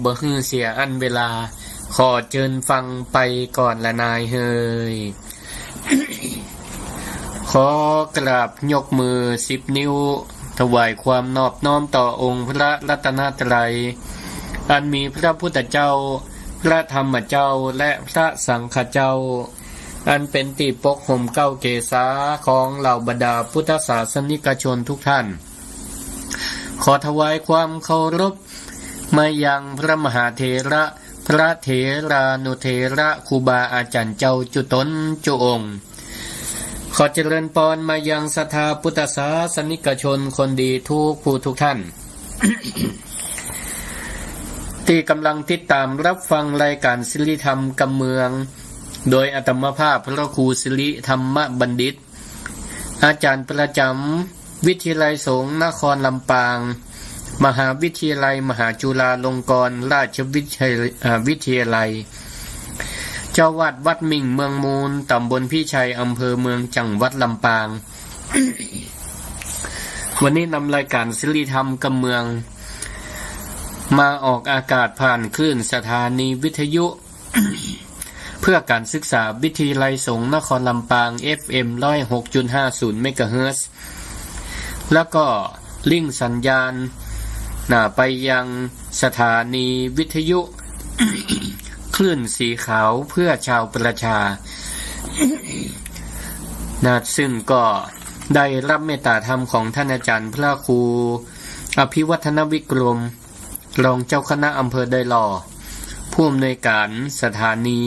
บ่ฮื้อเสียอันเวลาขอเชิญฟังไปก่อนละนายเฮย ขอกราบยกมือ10นิ้วถวายความนอบน้อมต่อองค์พระรัตนตรัยอันมีพระพุทธเจ้าพระธรรมเจ้าและพระสังฆเจ้าอันเป็นที่ปกห่มเก้าเกศาของเหล่าบรรดาพุทธศาสนิกชนทุกท่านขอถวายความเคารพมายังพระมหาเถระพระเถรานุเถระครูบาอาจารย์เจ้าจุตนจุองค์ขอเจริญพรมายังศรัทธาพุทธศาสนิกชนคนดีทุกผู้ทุกท่าน ที่กำลังติดตามรับฟังรายการศิริธรรมกำเมืองโดยอาตมภาพพระครูศิริธรรมบัณฑิตอาจารย์ประจำวิทยาลัยสงฆ์นครลำปางมหาวิทยาลัยมหาจุฬาลงกรณราชวิทยาลัยเจ้าวัดวัดมิ่งเมืองมูลตำบลพิชัยอำเภอเมืองจังหวัดลำปาง วันนี้นำรายการศิริธรรมกำเมืองมาออกอากาศผ่านคลื่นสถานีวิทยุ เพื่อการศึกษาวิทยาลัยสงฆ์นครลำปาง FM 106.50 เมกะเฮิรตซ์แล้วก็ลิงก์สัญญาณไปยังสถานีวิทยุ คลื่นสีขาวเพื่อชาวประชา ซึ่งก็ได้รับเมตตาธรรมของท่านอาจารย์พระครูอภิวัฒนวิกรมรองเจ้าคณะอำเภอไดหล่อผู้อำนวยการสถานี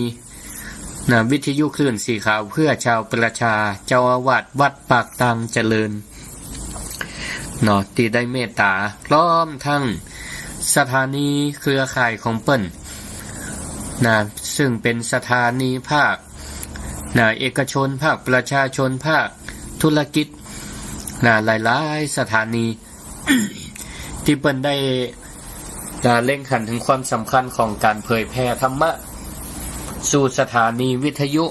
วิทยุคลื่นสีขาวเพื่อชาวประชาเจ้าอาวาสวัดปากตังเจริญที่ได้เมตตาพร้อมทั้งสถานีเครือข่ายของเปิ้นซึ่งเป็นสถานีภาคเอกชนภาคประชาชนภาคธุรกิจหลายๆสถานี ที่เปิ้นได้เล็งขันถึงความสำคัญของการเผยแพร่ธรรมะสู่สถานีวิทยุ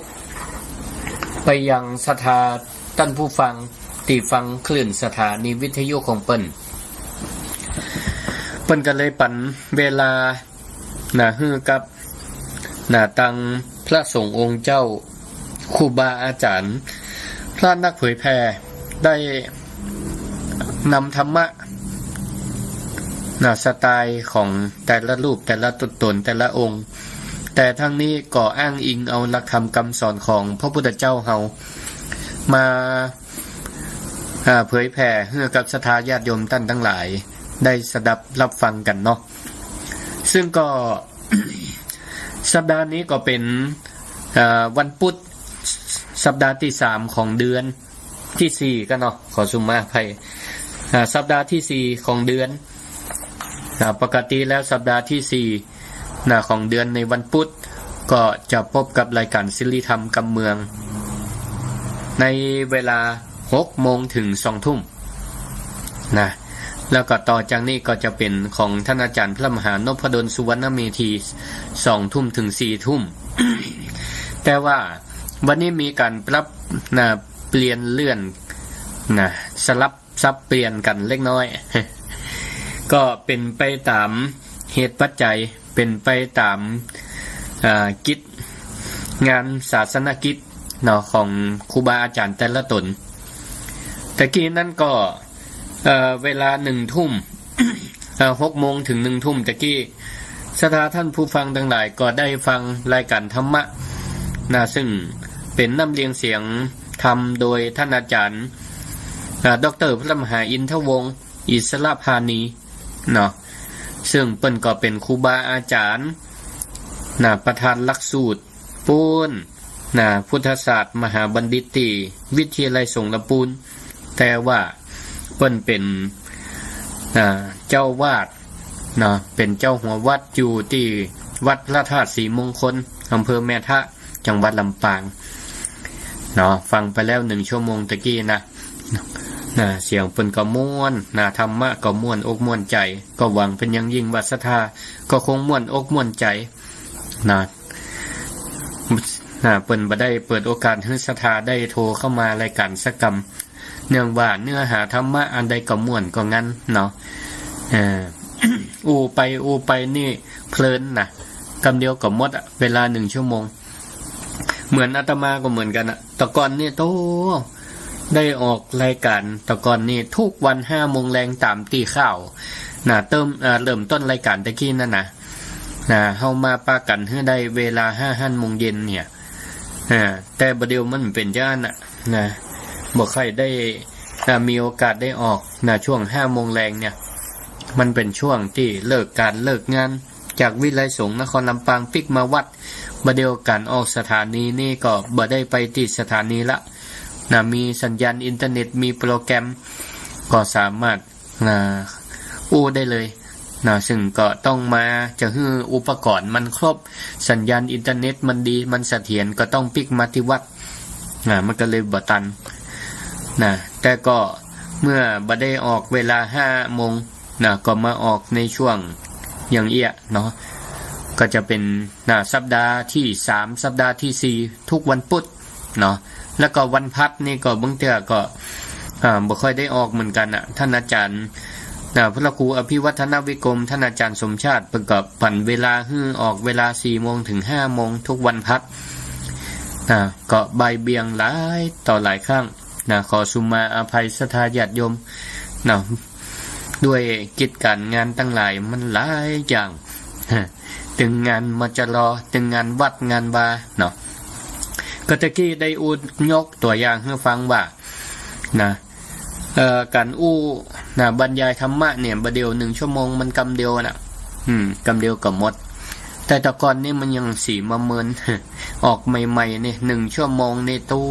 ไปยังสถาท่านผู้ฟังที่ฟังคลื่นสถานีวิทยุของเปิ้นก็เลยปันเวลาฮือกับตังพระสงฆ์องค์เจ้าครูบาอาจารย์พระนักเผยแพร่ได้นำธรรมะสไตล์ของแต่ละรูปแต่ละตนแต่ละองค์แต่ทั้งนี้ก็อ้างอิงเอาหลักธรรมคำสอนของพระพุทธเจ้าเฮามาเผยแผ่ให้กับศรัทธาญาติโยมท่านทั้งหลายได้สดับรับฟังกันเนาะซึ่งก็ สัปดาห์นี้ก็เป็นวันพุธสัปดาห์ที่3ของเดือนที่4กันเนาะขอสุมาภัยสัปดาห์ที่4ของเดือนปกติแล้วสัปดาห์ที่4ของเดือนในวันพุธก็จะพบกับรายการศิริธรรมกำเมืองในเวลา 6 โมงถึง 2 ทุ่มแล้วก็ต่อจากนี้ก็จะเป็นของท่านอาจารย์พระมหานพดลสุวรรณเมธี 2 ทุ่มถึง 4 ทุ่ม แต่ว่าวันนี้มีการปรับเปลี่ยนเลื่อนสลับซับเปลี่ยนกันเล็กน้อย ก็เป็นไปตามเหตุปัจจัยเป็นไปตามกิจงานศาสนกิจของครูบาอาจารย์แต่ละตนตะกี้นั้นก็เวลา 1 ทุ่ม 6 โมงถึง 1 ทุ่มตะกี้ศรัทธาท่านผู้ฟังทั้งหลายก็ได้ฟังรายการธรรมะซึ่งเป็นน้ำเลียงเสียงธรรมโดยท่านอาจารย์ดร.พระมหาอินทวงศ์อิสระพานีซึ่งเปิ้นก็เป็นครูบาอาจารย์ประธานหลักสูตรปูนพุทธศาสตร์มหาบัณฑิตวิทยาลัยสงฆ์ลำพูนแต่ว่าเปิ้นเป็นเจ้าวาดเป็นเจ้าหัววัดอยู่ที่วัดพระธาตุศรีมงคลอำเภอแม่ทะจังหวัดลำปางฟังไปแล้ว1 ชั่วโมงตะกี้เสียงเปิ้นก็ม่วนธรรมะก็ม่วนอกม่วนใจก็หวังเป็นอย่างยิ่งว่าศรัทธาก็คงม่วนอกม่วนใจเปิ้นบ่ได้เปิดโอกาสให้ศรัทธาได้โทรเข้ามารายการสักกรรมเนื่องว่าเนื้อหาธรรมะอันใดก็ม่วนก็งั้น อูไปนี่เพลินนะกำเดียวกับหมดเวลา1 ชั่วโมงเหมือนอาตมาก็เหมือนกันแต่ก่อนนี่โตได้ออกรายการแต่ก่อนนี่ทุกวัน5 โมงแรงตามตีข้าวเริ่มต้นรายการตะกี้นั่นเฮามาปากันให้ได้เวลา5 โมงเย็นเนี่ยแต่บ่เดียวมันเป็นจังนั้นบ่ค่อยได้มีโอกาสได้ออกช่วง5 โมงแรงเนี่ยมันเป็นช่วงที่เลิกการเลิกงานจากวิไลสงฆ์นครลำปางปิกมาวัดบ่เดียวกันออกสถานีนี่ก็บ่ได้ไปติดสถานีละมีสัญญาณอินเทอร์เน็ตมีโปรแกรมก็สามารถอู้ได้เลยซึ่งก็ต้องมาจะให้อุปกรณ์มันครบสัญญาณอินเทอร์เน็ตมันดีมันเสถียรก็ต้องปิกมาที่วัดมันก็เลยบ่ตันแต่ก็เมื่อบ่ได้ออกเวลา5 โมงก็มาออกในช่วงอย่างเอี้ยเนาะก็จะเป็นสัปดาห์ที่3สัปดาห์ที่4ทุกวันพุธเนาะแล้วก็วันพัดนี่ก็บางเทื่อก็บ่ค่อยได้ออกเหมือนกันท่านอาจารย์พระครูอภิวัฒนวิกรมท่านอาจารย์สมชาติประกอบปั่นเวลาให้ออกเวลา4 โมงถึง5 โมงทุกวันพัดก็บ่ายเบี่ยงหลายต่อหลายครั้งขอสุมาอภัยศรัทธาญาติโยมด้วยกิจการงานตั้งหลายมันหลายอย่างถึงงานมจรถึงงานวัดงานบาเนาะก็ตะกี้ได้ยกตัวอย่างให้ฟังว่าการบรรยายธรรมะเนี่ยบ่เดียว1 ชั่วโมงมันกำเดียวกำเดียวก็หมดแต่ตะก่อนนี่มันยังสีมาเมินออกใหม่ๆนี่1 ชั่วโมงนี่ตู้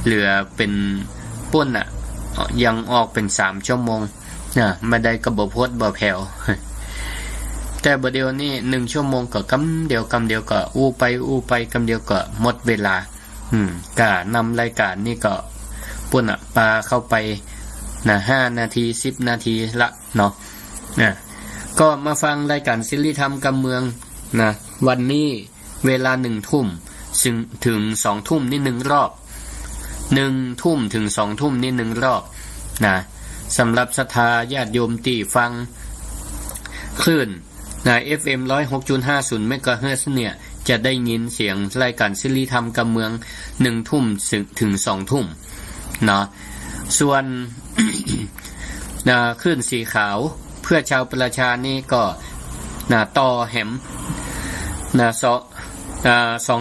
เหลือเป็นปุ้นยังออกเป็น3 ชั่วโมงไม่ได้ก็บ่พดบ่แผ่วแต่บ่เดียวนี่1 ชั่วโมงก็กำเดียวก็อู้ไปกำเดียวก็หมดเวลาก็นำรายการนี่ก็ปุ้นปาเข้าไป5 นาที10 นาทีละเนาะก็มาฟังรายการศิริธรรมกำเมืองวันนี้เวลา 1 ทุ่มถึง 2 ทุ่มนี่1 รอบ1 ทุ่มถึง 2 ทุ่มนี่1 รอบสำหรับศรัทธาญาติโยมที่ฟังคลื่นFM 106.50 เมกะเฮิรตซ์เนี่ยจะได้ยินเสียงรายการศิริธรรมกำเมือง1 ทุ่มถึง 2 ทุ่มส่วน คลื่นสีขาวเพื่อชาวประชานี่ก็ต่อแหม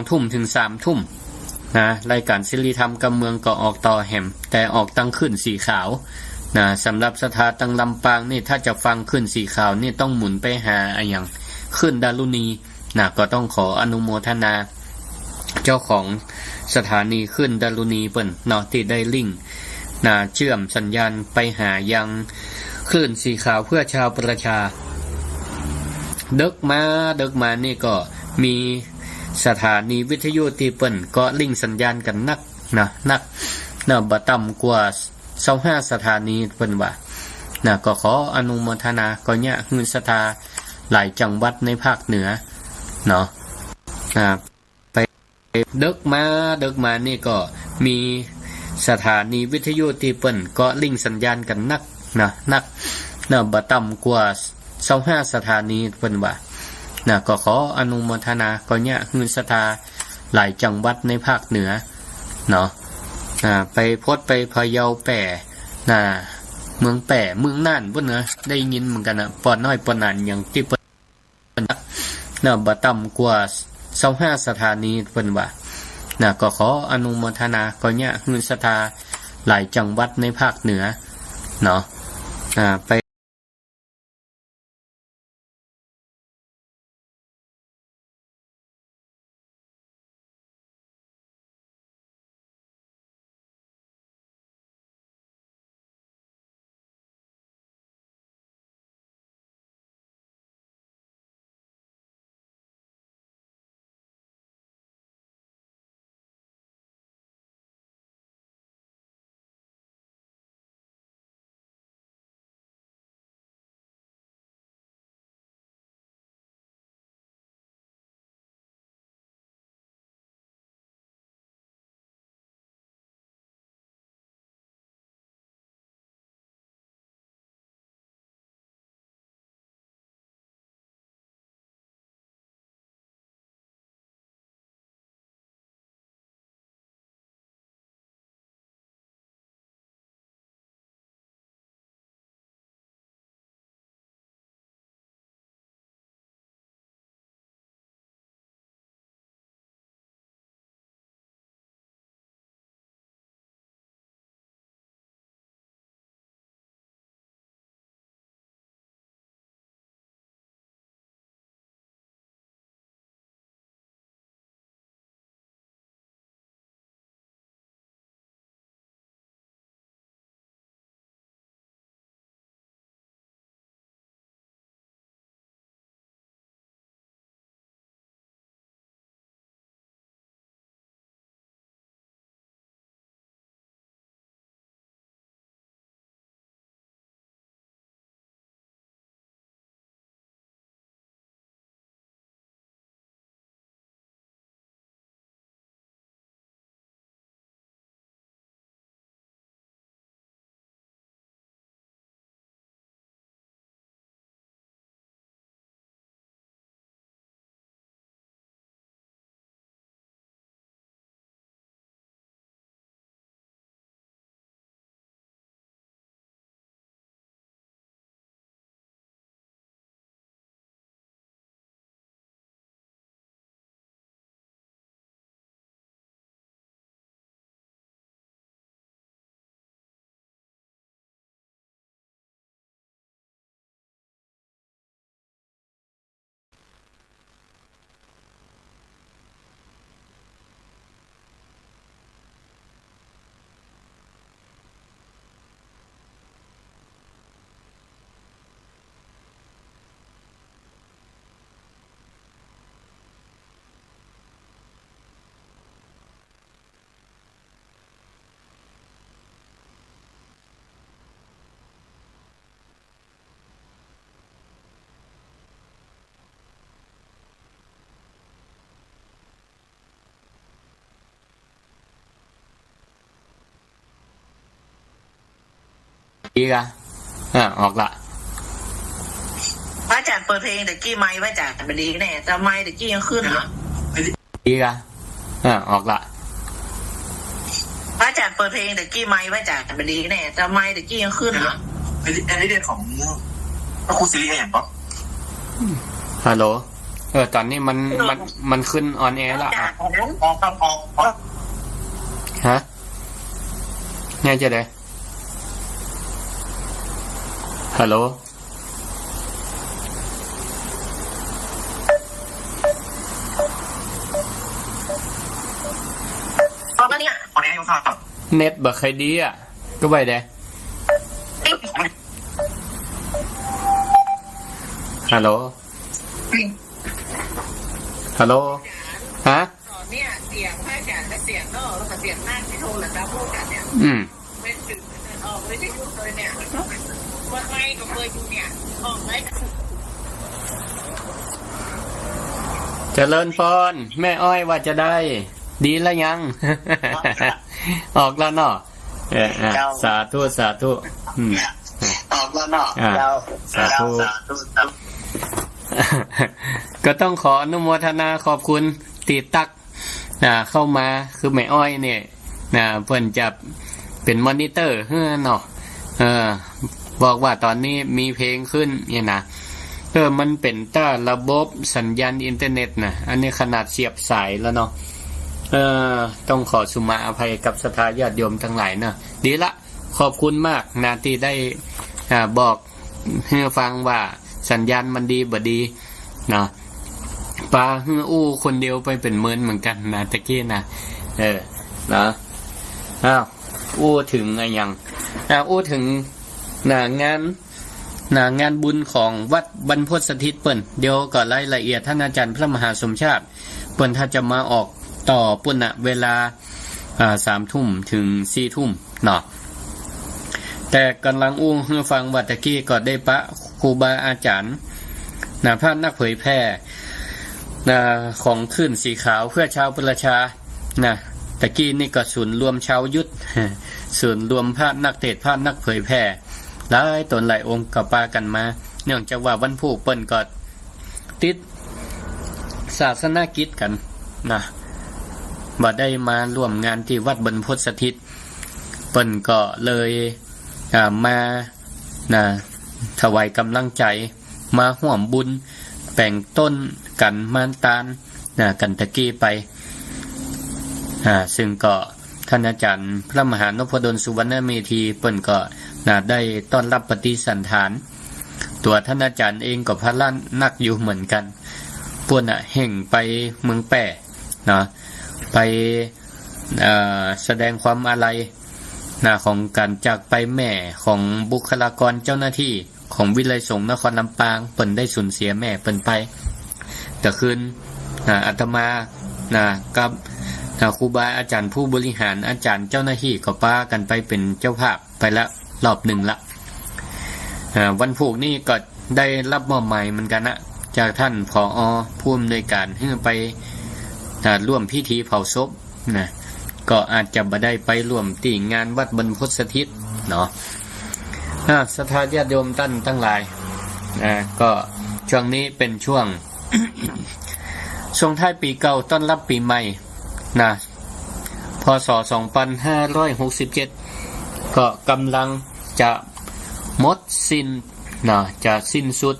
2 ทุ่มถึง 3 ทุ่มรายการศิริธรรมกำเมืองก็ออกต่อแหมแต่ออกตั้งคลื่นสีขาวสำหรับสถาตังลำปางนี่ถ้าจะฟังคลื่นสีขาวนี่ต้องหมุนไปหาอย่างคลื่นดารุณีก็ต้องขออนุโมทนาเจ้าของสถานีคลื่นดารุณีเปิ้นที่ได้ลิงก์เชื่อมสัญญาณไปหายังคลื่นสีขาวเพื่อชาวประชาดึกมานี่ก็มีสถานีวิทยุที่เปิ้นก็ลิงก์สัญญาณกันนักบ่ต่ำกว่า25 สถานีเปิ้นว่าก็ขออนุโมทนาก็เนี่ยฮือศรัทธาหลายจังหวัดในภาคเหนือเนาะไปดึกมานี่ก็มีสถานีวิทยุที่เปิ้นก็ลิงก์สัญญาณกันนักบ่ต่ำกว่า25 สถานีเปิ้นว่าก็ขออนุโมทนาก็เนี่ยฮือศรัทธาหลายจังหวัดในภาคเหนือเนาะไปพดไปพะเยาแป่เมืองแป่เมืองน่านพุ่นได้ยินเหมือนกันปอน้อยปอนันอย่างที่เปิ้นบ่ต่ำกว่า25 สถานีเปิ้นว่าก็ขออนุโมทนาก็เนี่ยฮือศรัทธาหลายจังหวัดในภาคเหนือเนาะไป ดีกะออกละพระอาจารย์เปิดเพลงแต่กี้ไม้พระอาจารย์ไม่ดีแน่แต่ไม้แต่กี้ยังขึ้นเหรอดีกะออกละพระอาจารย์เปิดเพลงแต่กี้ไม้พระอาจารย์ไม่ดีแน่แต่ไม้แต่กี้ยังขึ้นเหรออันนี้เรื่องของพระครูสิริอย่างป๊อฮัลโหลตอนนี้มันขึ้นออนแอร์ละออกฮะไงจะได้ฮัลโหลเนี่ยออนแอร์อยู่ครับเน็ตบักใครดีอ่ะก็ไปเด้ฮัลโหลฮัลโหลฮะเนี่ยเสียงพระอาจารย์และเสียงแล้วก็เสียงนั่งที่โทรแล้วพูดกันเนี่ยไม่ถึงไม่ได้พูดเลยเนี่ยว่าไม่ก็เคยอยู่เนี่ยออกไม่เจริญพรแม่อ้อยว่าจะได้ดีแล้วยังออกแล้วเนาะสาธุสาธุออกแล้วเนาะสาธุก็ต้องขออนุโมทนาขอบคุณตีตักเข้ามาคือแม่อ้อยเนี่ยเพิ่นจะเป็นมอนิเตอร์เนาะบอกว่าตอนนี้มีเพลงขึ้นเนี่ยนะมันเป็นต้าระบบสัญญาณอินเทอร์เน็ตนะอันนี้ขนาดเสียบสายแล้วเนาะต้องขอสุมาอภัยกับศรัทธาญาติโยมทั้งหลายนะดีละขอบคุณมากนะที่ได้บอกให้ฟังว่าสัญญาณมันดีบ่ดีนะปลาอู้คนเดียวไปเป็นเมินเหมือนกันนะตะกี้นะนะอู้ถึงอะไรยังอู้ถึงงานบุญของวัดบรรพตสถิตเปิ้นเดี๋ยวก็รายละเอียดท่านอาจารย์พระมหาสมชาติเปิ้นถ้าจะมาออกต่อปุ่นเวลา3 ทุ่มถึง4 ทุ่มเนาะแต่กำลังอู้ให้ฟังว่าตะกี้ก็ได้ปะครูบาอาจารย์พระนักเผยแพร่ของขึ้นสีขาวเพื่อชาวประชาตะกี้นี่ก็ศูนย์รวมชาวยุทธศูนย์รวมพระนักเทศน์พระนักเผยแพร่หลายตนหลายองค์ก็ปากันมาเนื่องจากว่าวันผู้เปิ้นก็ติดศาสนกิจกันบ่ได้มาร่วมงานที่วัดบรรพตสถิตเปิ้นก็เลยมาถวายกำลังใจมาร่วมบุญแป่งต้นกันมานตาลกันตะกี้ไปซึ่งก็ท่านอาจารย์พระมหานพดลสุวรรณเมธีเปิ้นก็ได้ต้อนรับปฏิสันถานตัวท่านอาจารย์เองก็พระล้านนักอยู่เหมือนกันป่วนแห่งไปเมืองแป่ไปแสดงความอาลัยของการจากไปแม่ของบุคลากรเจ้าหน้าที่ของวิไลสงฆ์นครลำปางเปิ้นได้สูญเสียแม่เปิ้นไปแต่คืนอาตมากับครูบาอาจารย์ผู้บริหารอาจารย์เจ้าหน้าที่ก็พากันไปเป็นเจ้าภาพไปละรอบหนึ่งละวันผูกนี่ก็ได้รับมอบหมายเหมือนกันนะจากท่านผอ.ผู้อำนวยการให้ไปร่วมพิธีเผาศพก็อาจจะบ่ได้ไปร่วมที่งานวัดบรรพตสถิตเนาะศรัทธาญาติโยมท่านทั้งหลายก็ช่วงนี้เป็นช่วง ส่งท้ายปีเก่าต้อนรับปีใหม่พศ 2567ก็กำลังจะหมดสิ้นจะสิ้นสุด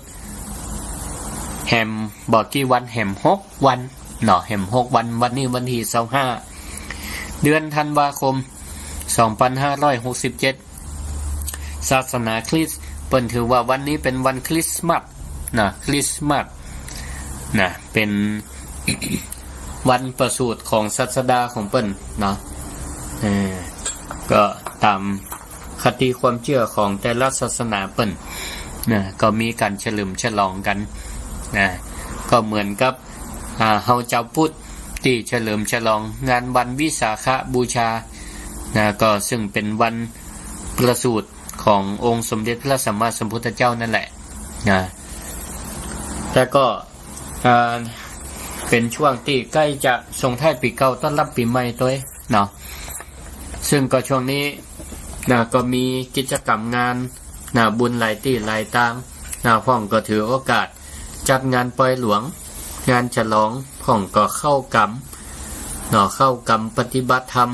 แหมบอกกี่วันแหม6 วันแหม6 วันวันนี้วันที่25เดือนธันวาคม 2567ศาสนาคริสต์เปิ้นถือว่าวันนี้เป็นวันคริสต์มาสคริสต์มาสเป็น วันประสูติของศาสดาของเปิ้นก็ตามคติความเชื่อของแต่ละศาสนาเปิ้นก็มีการเฉลิมฉลองกันก็เหมือนกับเฮาเจ้าพุทธที่เฉลิมฉลองงานวันวิสาขบูชาก็ซึ่งเป็นวันประสูติขององค์สมเด็จพระสัมมาสัมพุทธเจ้านั่นแหละแล้วก็เป็นช่วงที่ใกล้จะส่งท้ายปีเก่าต้อนรับปีใหม่ตัวซึ่งก็ช่วงนี้ ก็มีกิจกรรมงานบุญหลายที่หลายต่างพ่องก็ถือโอกาสจัดงานปล่อยหลวงงานฉลองพ่องก็เข้ากรรมเข้ากรรมปฏิบัติธรรม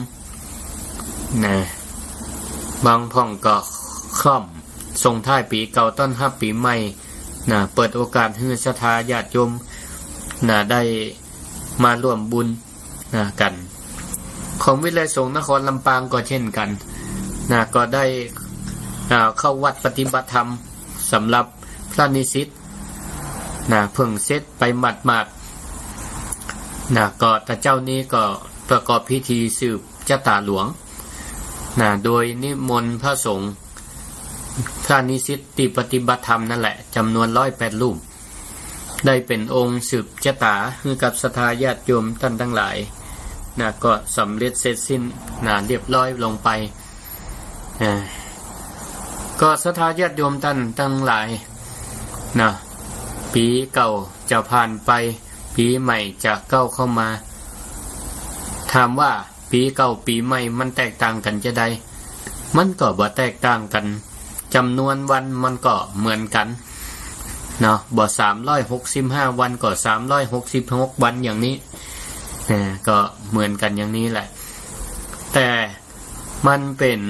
บางพ่องก็ค่อมส่งท้ายปีเก่าต้อนรับปีใหม่เปิดโอกาสให้ศรัทธาญาติโยมได้มาร่วมบุญกันของวิไลสงฆ์นครลำปางก็เช่นกันก็ได้เข้าวัดปฏิบัติธรรมสำหรับพระนิสิตเพิ่งเสร็จไปหมาดก็แต่เจ้านี้ก็ประกอบพิธีสืบชะตาหลวงโดยนิมนต์พระสงฆ์พระนิสิตที่ปฏิบัติธรรมนั่นแหละจำนวน108 รูปได้เป็นองค์สืบชะตาให้กับศรัทธาญาติโยมท่านทั้งหลายก็สำเร็จเสร็จสิ้นเรียบร้อยลงไปก็ศรัทธาญาติโยมท่านทั้งหลายปีเก่าจะผ่านไปปีใหม่จะเข้ามาถามว่าปีเก่าปีใหม่มันแตกต่างกันจะใดมันก็บ่แตกต่างกันจำนวนวันมันก็เหมือนกันบ่365วันก็366วันอย่างนี้ก็เหมือนกันอย่างนี้แหละแต่มันเป็น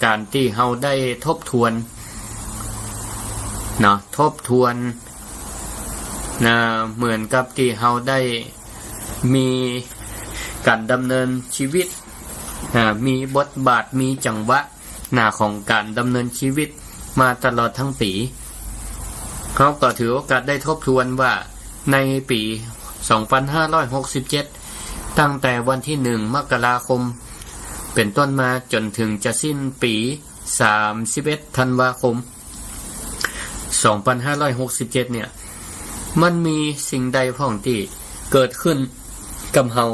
การที่เราได้ทบทวนทบทวนเหมือนกับที่เราได้มีการดำเนินชีวิตมีบทบาทมีจังหวะของการดำเนินชีวิตมาตลอดทั้งปีเขาก็ถือโอกาสได้ทบทวนว่าในปี2567ตั้งแต่วันที่1 มกราคมเป็นต้นมาจนถึงจะสิ้นปี31 ธันวาคม2567เนี่ยมันมีสิ่งใดพ้องที่เกิดขึ้นกับเฮา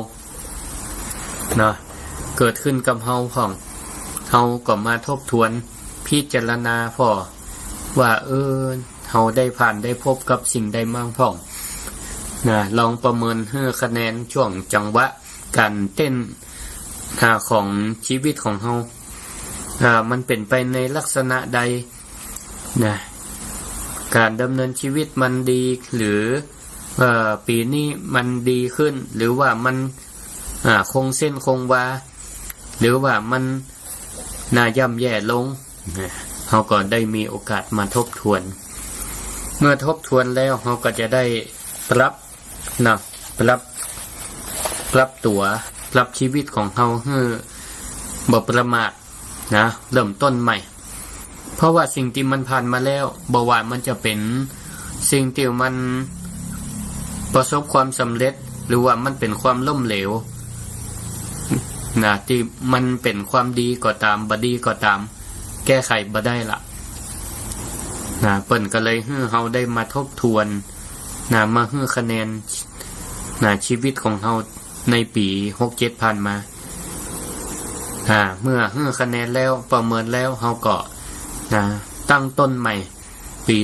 เกิดขึ้นกับเฮาพ้องเฮาก็มาทบทวนพิจารณาพอว่าเฮาได้ผ่านได้พบกับสิ่งใดบ้างพ้องลองประเมินให้คะแนนช่วงจังหวะการเต้นของชีวิตของเฮามันเป็นไปในลักษณะใดการดำเนินชีวิตมันดีหรือปีนี้มันดีขึ้นหรือว่ามันคงเส้นคงวาหรือว่ามันย่ำแย่ลงเฮาก็ได้มีโอกาสมาทบทวนเมื่อทบทวนแล้วเฮาก็จะได้ปรับตัวปรับชีวิตของเฮาให้บ่ประมาทเริ่มต้นใหม่เพราะว่าสิ่งที่มันผ่านมาแล้วบ่ว่ามันจะเป็นสิ่งที่มันประสบความสำเร็จหรือว่ามันเป็นความล้มเหลวที่มันเป็นความดีก็ตามบ่ดีก็ตามแก้ไขบ่ได้ละเปิ้นก็เลยให้เฮาได้มาทบทวนมาให้คะแนนชีวิตของเฮาในปี67ผ่านมาเมื่อให้คะแนนแล้วประเมินแล้วเฮาก็ตั้งต้นใหม่ปี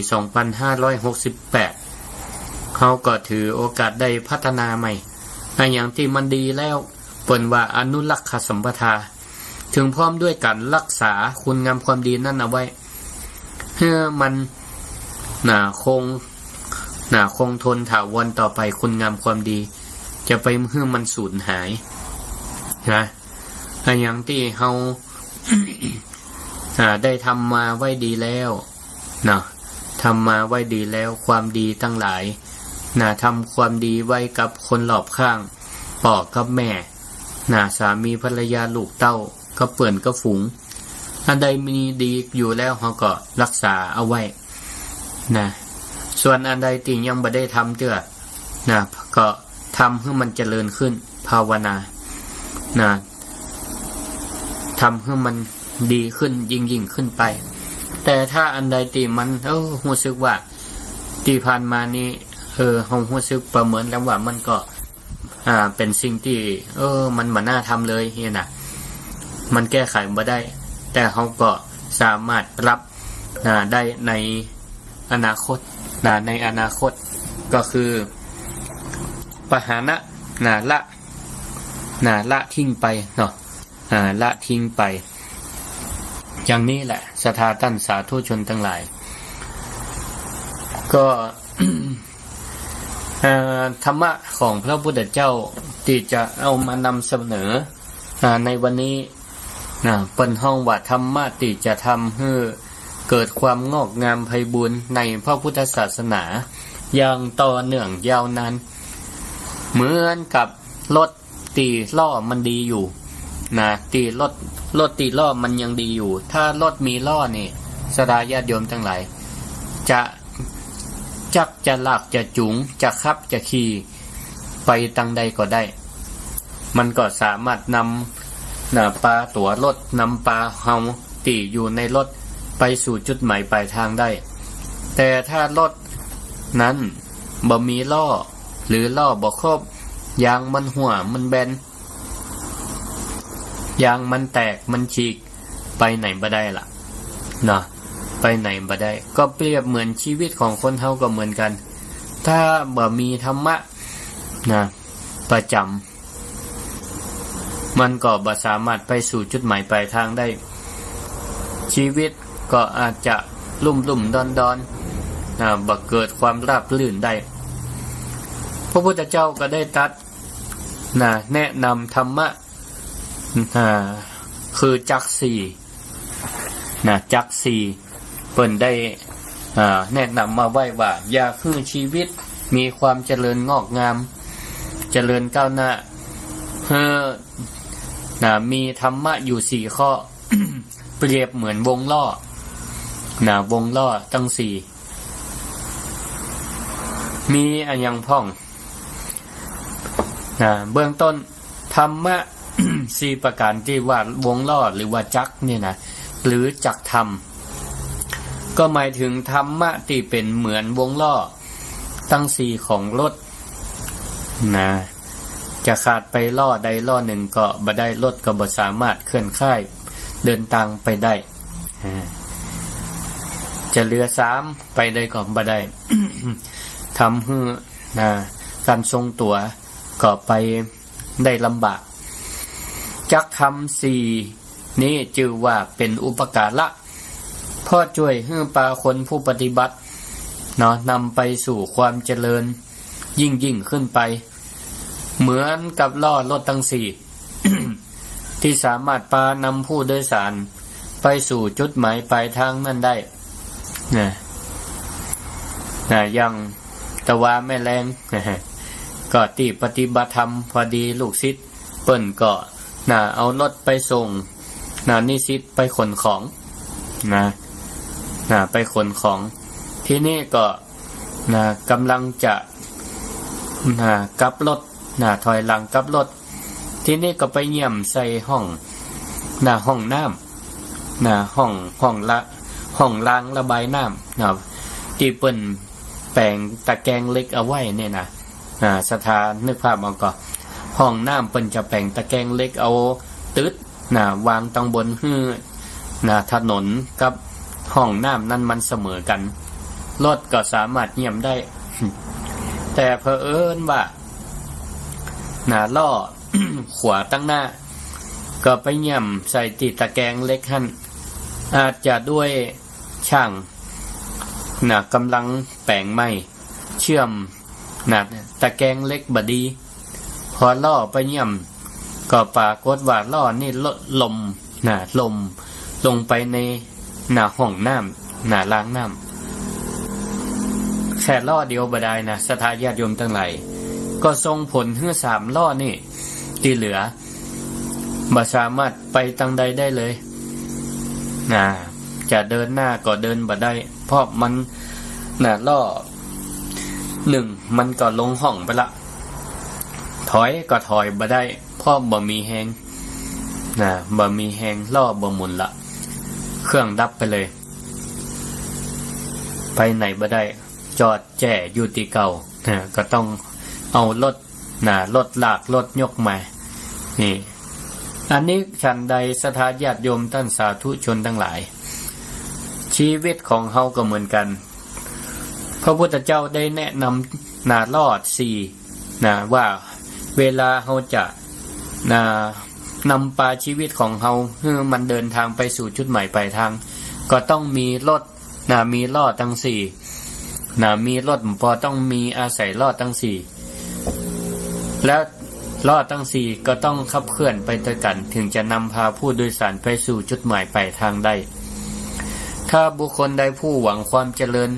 2568เขาก็ถือโอกาสได้พัฒนาใหม่อย่างที่มันดีแล้วเปิ้นว่าอนุรักษสัมปทาถึงพร้อมด้วยการรักษาคุณงามความดีนั่นเอาไว้เพื่อมันคงทนถาวรต่อไปคุณงามความดีจะไปเพื่อมันสูญหายอย่างที่เฮา ได้ทำมาไว้ดีแล้วทำมาไว้ดีแล้วความดีทั้งหลายทำความดีไว้กับคนรอบข้างพ่อกับแม่สามีภรรยาลูกเต้าก็เปื่อนก็ฝูงอันใดมีดีอยู่แล้วเขาก็รักษาเอาไว้ส่วนอันใดที่ยังไม่ได้ทำก็ทำให้มันเจริญขึ้นภาวนาทำให้มันดีขึ้นยิ่งขึ้นไปแต่ถ้าอันใดที่มันรู้สึกว่าที่ผ่านมานี้เฮารู้สึกประเมินแล้วว่ามันก็เป็นสิ่งที่มันบ่น่าทำเลยเฮียมันแก้ไขบ่ได้แต่เฮาก็สามารถรับได้ในอนาคตในอนาคตก็คือปหานะละทิ้งไปละทิ้งไป อย่างนี้แหละศรัทธาท่านสาธุชนทั้งหลายก็ ธรรมะของพระพุทธเจ้าที่จะเอามานำเสนอในวันนี้เป็นห้องว่าธรรมะที่จะทำให้เกิดความงอกงามไพบูรย์ในพระพุทธศาสนาอย่างต่อเนื่องยาวนานเหมือนกับรถตีล้อมันดีอยู่ตีรถตีล้อมันยังดีอยู่ถ้ารถมีล้อนี่สดาญาติโยมทั้งหลายจะจักจะลากจะจุงจะขับจะขี่ไปทางใดก็ได้มันก็สามารถนำปลาตัวรถนำปลาเฮาตีอยู่ในรถไปสู่จุดหมายปลายทางได้แต่ถ้ารถนั้นบ่มีล้อหรือล้อบ่ครบยางมันหัวมันแบนยางมันแตกมันฉีกไปไหนบ่ได้ล่ะไปไหนบ่ได้ก็เปรียบเหมือนชีวิตของคนเฮาก็เหมือนกันถ้าบ่มีธรรมะประจำมันก็บ่สามารถไปสู่จุดหมายปลายทางได้ชีวิตก็อาจจะลุ่มๆดอนๆบ่เกิดความราบรื่นได้พระพุทธเจ้าก็ได้ตรัสแนะนำธรรมะคือจักสี่จักสี่เพิ่นได้แนะนำมาไว้ว่าอย่าให้ชีวิตมีความเจริญงอกงามเจริญก้าวหน้ามีธรรมะอยู่สี่ข้อ เปรียบเหมือนวงล้อวงล้อตั้งสี่มีอันยังพ่องเบื้องต้นธรรมะ สี่ประการที่ว่าวงล้อหรือว่าจักเนี่ยหรือจักธรรมก็หมายถึงธรรมะที่เป็นเหมือนวงล้อตั้งสี่ของรถจะขาดไปล้อใดล้อหนึ่งก็บ่ได้รถก็บ่สามารถเคลื่อนค่ายเดินทางไปได้จะเรือ3ไปได้ก็บ่ได้ ทำให้การทรงตัวก็ไปได้ลำบากจักธรรม4นี้จือว่าเป็นอุปการะพอช่วยให้ปาคนผู้ปฏิบัตินำไปสู่ความเจริญยิ่งขึ้นไปเหมือนกับล้อรถทั้ง4 ที่สามารถพานำผู้โดยสารไปสู่จุดหมายปลายทางนั้นได้อย่างตะวาแม่แรงก็ที่ปฏิบัติธรรมพอดีลูกศิษย์เปิ้นก็เอารถไปส่งนิสิตไปขนของไปขนของที่นี่ก็กำลังจะกลับรถถอยหลังกลับรถที่นี่ก็ไปเยี่ยมใส่ห้องห้องน้ำห้องล้างระบายน้ำที่เปิ้นแปลงตะแกรงเล็กเอาไว้เนี่ยสถานนึกภาพเอาก็ห้องน้ำเปิ้นจะแปลงตะแกรงเล็กเอาตึดวางตรงบนถนนกับห้องน้ำนั้นมันเสมอกันรถก็สามารถเยี่ยมได้ แต่เผอิญว่าล้อ ขวาตั้งหน้าก็ไปเยี่ยมใส่ติดตะแกรงเล็กหั่นอาจจะด้วยช่างกำลังแปลงไม้เชื่อมตะแกรงเล็กบดีพอล้อไปเยี่ยมก็ปรากฏว่าล้อนี่ลมลงไปในห้องน้ำล้างน้ำแค่ล้อเดียวบ่ได้ศรัทธาญาติโยมทั้งหลายก็ส่งผลให้3ล้อนี่ที่เหลือบ่สามารถไปทางใดได้เลยจะเดินหน้าก็เดินบ่ได้เพราะมันล้อ1มันก็ลงห้องไปละถอยก็ถอยบ่ได้เพราะบ่มีแฮงบ่มีแฮงล้อบ่หมุนละเครื่องดับไปเลยไปไหนบ่ได้จอดแจ่อยู่ที่เก่าก็ต้องเอารถรถลากรถยกมานี่อันนี้ฉันใดศรัทธาญาติโยมท่านสาธุชนทั้งหลายชีวิตของเฮาก็เหมือนกันพระพุทธเจ้าได้แนะนำลอด4ว่าเวลาเฮาจะ นำพาชีวิตของเฮาให้มันเดินทางไปสู่จุดหมายปลายทางก็ต้องมีรถมีล้อทั้ง4มีรถพอต้องมีอาศัยล้อทั้ง4แล้วล้อทั้ง4ก็ต้องขับเคลื่อนไปด้วยกันถึงจะนำพาผู้โดยสารไปสู่จุดหมายปลายทางได้ถ้าบุคคลใดผู้หวังความเจริญ